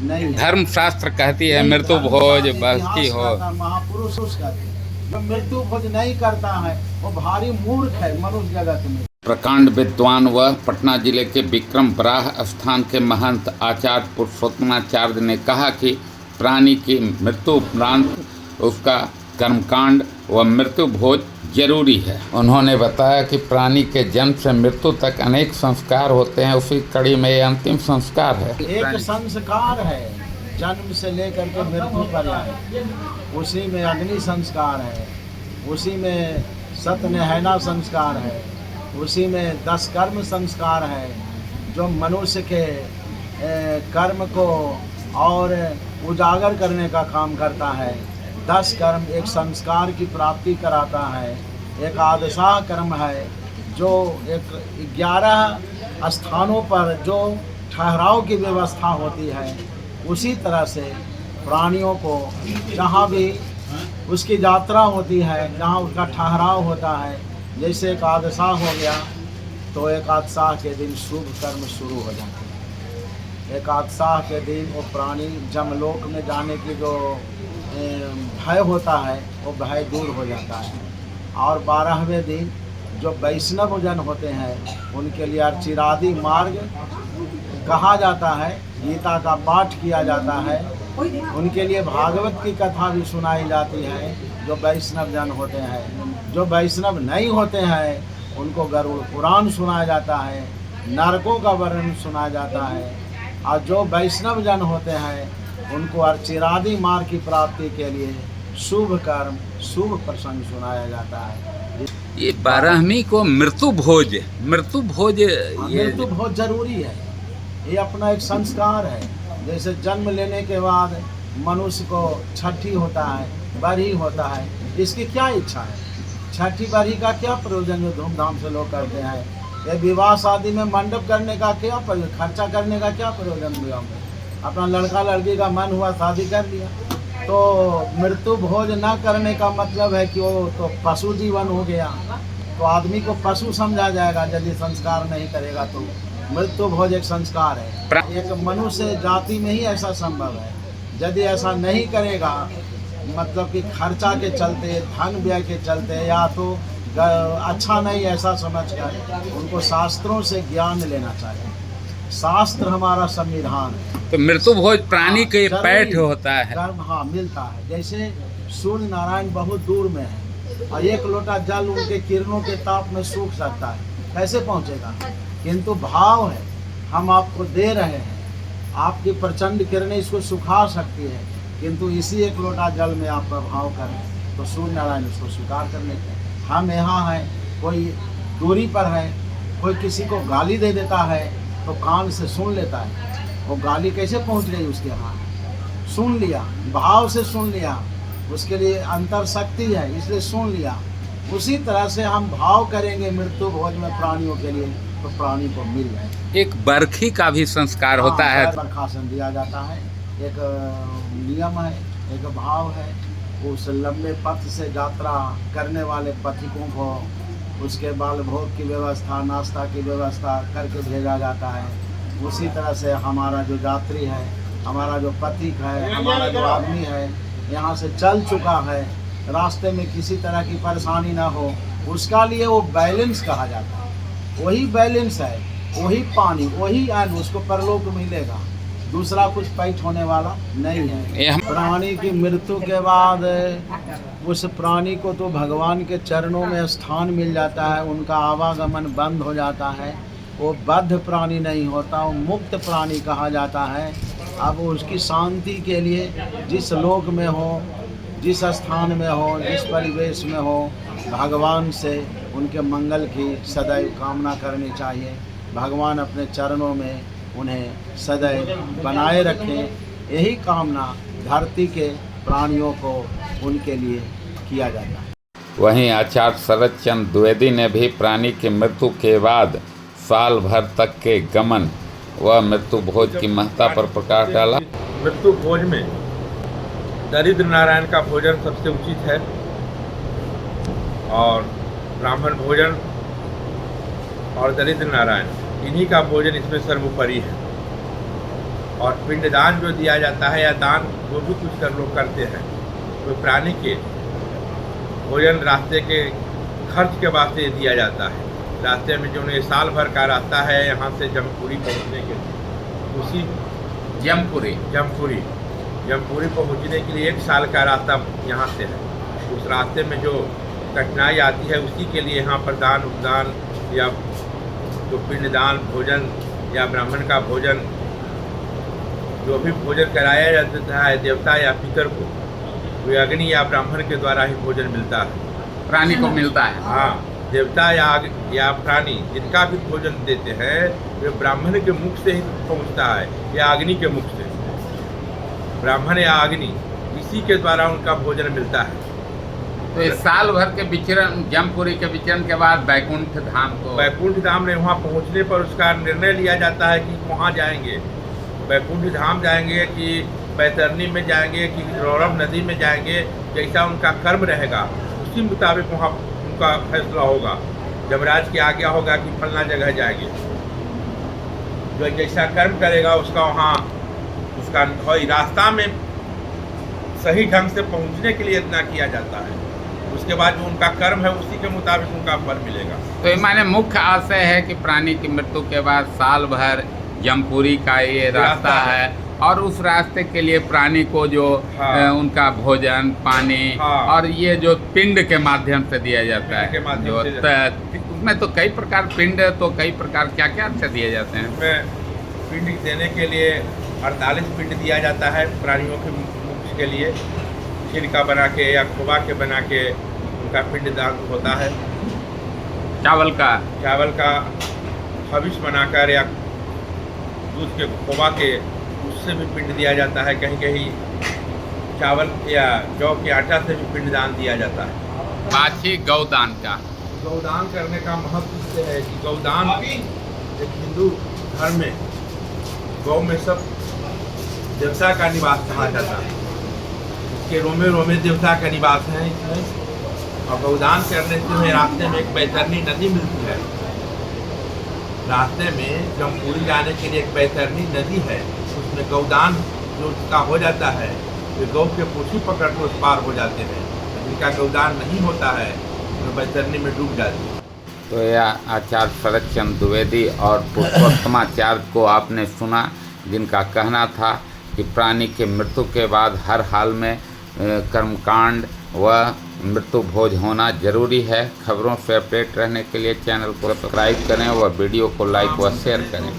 नहीं है। धर्म शास्त्र कहती है नहीं, मृत्यु धर्म भोज का बस की इतिहास हो। कहता है, महापुरुष कहते हैं। जो मृत्यु भोज नहीं करता है वो भारी मूर्ख है मनुष्य जगत में। प्रकांड विद्वान व पटना जिले के विक्रम बराह स्थान के महंत आचार्य पुरुषोत्तमाचार्य ने कहा कि प्राणी की मृत्यु उपरांत उसका कर्मकांड व मृत्यु भोज जरूरी है। उन्होंने बताया कि प्राणी के जन्म से मृत्यु तक अनेक संस्कार होते हैं, उसी कड़ी में यह अंतिम संस्कार है। एक संस्कार है जन्म से लेकर के मृत्यु पर्यंत, उसी में अग्नि संस्कार है, उसी में सत्यनारायण संस्कार है, उसी में 10 कर्म संस्कार है जो मनुष्य के कर्म को और उजागर करने का काम करता है। 10 कर्म एक संस्कार की प्राप्ति कराता है। एक आदशाह कर्म है जो एक 11 स्थानों पर जो ठहराव की व्यवस्था होती है, उसी तरह से प्राणियों को जहाँ भी उसकी यात्रा होती है, जहाँ उसका ठहराव होता है, जैसे एक आदशाह हो गया तो एक आदशाह के दिन शुभ कर्म शुरू हो जाते हैं। एक आदशाह के दिन वो प्राणी जमलोक में जाने की जो भय होता है वो भय दूर हो जाता है। और 12वें दिन जो वैष्णव जन होते हैं उनके लिए अर्चिरादि मार्ग कहा जाता है, गीता का पाठ किया जाता है, उनके लिए भागवत की कथा भी सुनाई जाती है जो वैष्णव जन होते हैं। जो वैष्णव नहीं होते हैं उनको गरुड़ पुराण सुनाया जाता है, नरकों का वर्णन सुनाया जाता है। और जो वैष्णव जन होते हैं उनको अर्चिरादि मार्ग की प्राप्ति के लिए शुभ कर्म शुभ प्रसंग सुनाया जाता है। ये 12वीं को मृत्यु भोज ये मृत्यु बहुत जरूरी है। ये अपना एक संस्कार है। जैसे जन्म लेने के बाद मनुष्य को छठी होता है, बरही होता है, इसकी क्या इच्छा है? छठी बरही का क्या प्रयोजन जो धूमधाम से लोग करते हैं? ये विवाह शादी में मंडप करने का क्या प्रयोजन, खर्चा करने का क्या प्रयोजन हुआ? अपना लड़का लड़की का मन हुआ शादी कर लिया। तो मृत्यु भोज न करने का मतलब है कि वो तो पशु जीवन हो गया, तो आदमी को पशु समझा जाएगा यदि संस्कार नहीं करेगा। तो मृत्यु भोज एक संस्कार है। एक मनुष्य जाति में ही ऐसा संभव है। यदि ऐसा नहीं करेगा, मतलब कि खर्चा के चलते, धन व्यय के चलते, या तो अच्छा नहीं ऐसा समझकर उनको शास्त्रों से ज्ञान लेना चाहिए। शास्त्र हमारा संविधान है। तो मृत्यु भोज प्राणी के पैठ होता है। कर्म हाँ मिलता है। जैसे सूर्य नारायण बहुत दूर में है और 1 लोटा जल उनके किरणों के ताप में सूख सकता है, कैसे पहुंचेगा? किंतु भाव है, हम आपको दे रहे हैं, आपकी प्रचंड किरणें इसको सुखा सकती है, किंतु इसी 1 लोटा जल में आप प्रभाव करें तो सूर्य नारायण उसको स्वीकार कर लेते हैं। हम यहाँ हैं, कोई दूरी पर है, कोई किसी को गाली दे देता है तो कान से सुन लेता है। वो गाली कैसे पहुँच गई उसके यहाँ? सुन लिया, भाव से सुन लिया, उसके लिए अंतर शक्ति है इसलिए सुन लिया। उसी तरह से हम भाव करेंगे मृत्यु भोज में प्राणियों के लिए तो प्राणी को मिल जाए। एक बरखी का भी संस्कार होता है। बरखासन दिया जाता है, एक नियम है, एक भाव है। उस लंबे पथ से यात्रा करने वाले पथिकों को उसके बाल भोग की व्यवस्था, नाश्ता की व्यवस्था करके भेजा जाता है। उसी तरह से हमारा जो यात्री है, हमारा जो पथिक है, हमारा जो आदमी है, यहाँ से चल चुका है, रास्ते में किसी तरह की परेशानी ना हो, उसका लिए वो बैलेंस कहा जाता है। वही बैलेंस है, वही पानी, वही अन्न उसको परलोक मिलेगा, दूसरा कुछ पैठ होने वाला नहीं है। प्राणी की मृत्यु के बाद उस प्राणी को तो भगवान के चरणों में स्थान मिल जाता है, उनका आवागमन बंद हो जाता है। वो बद्ध प्राणी नहीं होता, वो मुक्त प्राणी कहा जाता है। अब उसकी शांति के लिए जिस लोक में हो, जिस स्थान में हो, जिस परिवेश में हो, भगवान से उनके मंगल की सदैव कामना करनी चाहिए। भगवान अपने चरणों में उन्हें सदैव बनाए रखें, यही कामना धरती के प्राणियों को उनके लिए किया जाता है। वहीं आचार्य शरद चंद्र द्विवेदी ने भी प्राणी की मृत्यु के बाद साल भर तक के गमन व मृत्यु भोज की महत्ता पर प्रकाश डाला। मृत्यु भोज में दरिद्र नारायण का भोजन सबसे उचित है और ब्राह्मण भोजन और दरिद्र नारायण इन्हीं का भोजन इसमें सर्वोपरि है। और पिंडदान जो दिया जाता है या दान जो भी कुछ कर लोग करते हैं तो प्राणी के भोजन रास्ते के खर्च के वास्ते दिया जाता है। रास्ते में जो ये साल भर का रास्ता है यहाँ से जमपुरी पहुँचने के लिए, उसी जमपुरी पहुँचने के लिए 1 साल का रास्ता यहाँ से है। उस रास्ते में जो कठिनाई आती है उसी के लिए यहाँ पर दान उपदान या जो पिंडदान भोजन या ब्राह्मण का भोजन जो भी भोजन कराया जाता है देवता या पितर को, वे अग्नि या ब्राह्मण के द्वारा ही भोजन मिलता है, प्राणी को मिलता है। हाँ, देवता या प्राणी जिनका भी भोजन देते हैं वे ब्राह्मण के मुख से ही पहुँचता है या अग्नि के मुख से, ब्राह्मण या अग्नि इसी के द्वारा उनका भोजन मिलता है। तो इस साल भर के विचरण जमपुरी के विचरण के बाद बैकुंठ धाम में वहाँ पहुँचने पर उसका निर्णय लिया जाता है कि वहाँ जाएंगे, बैकुंठ धाम जाएंगे कि बैतरनी में जाएंगे कि रौरव नदी में जाएंगे, जैसा उनका कर्म रहेगा उसी मुताबिक वहाँ उनका फैसला होगा। जमराज की आज्ञा होगा कि फलना जगह जाएंगे, जो जैसा कर्म करेगा उसका वहाँ उसका रास्ता में सही ढंग से पहुँचने के लिए इतना किया जाता है। उसके बाद जो उनका कर्म है उसी के मुताबिक उनका फल मिलेगा। तो ये माने मुख्य आशय है कि प्राणी की मृत्यु के बाद साल भर जमपुरी का ये रास्ता है और उस रास्ते के लिए प्राणी को जो उनका भोजन पानी और ये जो पिंड के माध्यम से दिया जाता है, जो उसमें तो कई प्रकार पिंड तो कई प्रकार क्या क्या से दिए जाते हैं। उसमें पिंड देने के लिए 48 पिंड दिया जाता है प्राणियों के मुख के लिए, छिलका बना के या खोबा के बना के उनका पिंड दान होता है। चावल का हविष बनाकर या दूध के खोबा के उससे भी पिंड दिया जाता है। कहीं कहीं चावल या जौ के आटा से भी पिंड दान दिया जाता है। बाछी गौदान करने का महत्व इससे है कि गौदान एक हिंदू धर्म में गौ में सब देवता का निवास कहा जाता है, इसके रोमे रोमे देवता का निवास है इसमें। और गौदान करने से हमें रास्ते में एक बैतरनी नदी मिलती है, रास्ते में जमपुरी जाने के लिए एक बैतरनी नदी है, उसमें गौदान जो उसका हो जाता है वे गौ के पूछी पकड़ कर उस पार हो जाते हैं। जिनका गौदान नहीं होता है तो बैतरनी में डूब जाती है। तो यह आचार्य शरद चंद्र द्विवेदी और पुरुषोत्तमाचार्य को आपने सुना, जिनका कहना था कि प्राणी के मृत्यु के बाद हर हाल में कर्मकांड व मृत्यु भोज होना जरूरी है। खबरों से अपडेट रहने के लिए चैनल को सब्सक्राइब करें व वीडियो को लाइक व शेयर करें।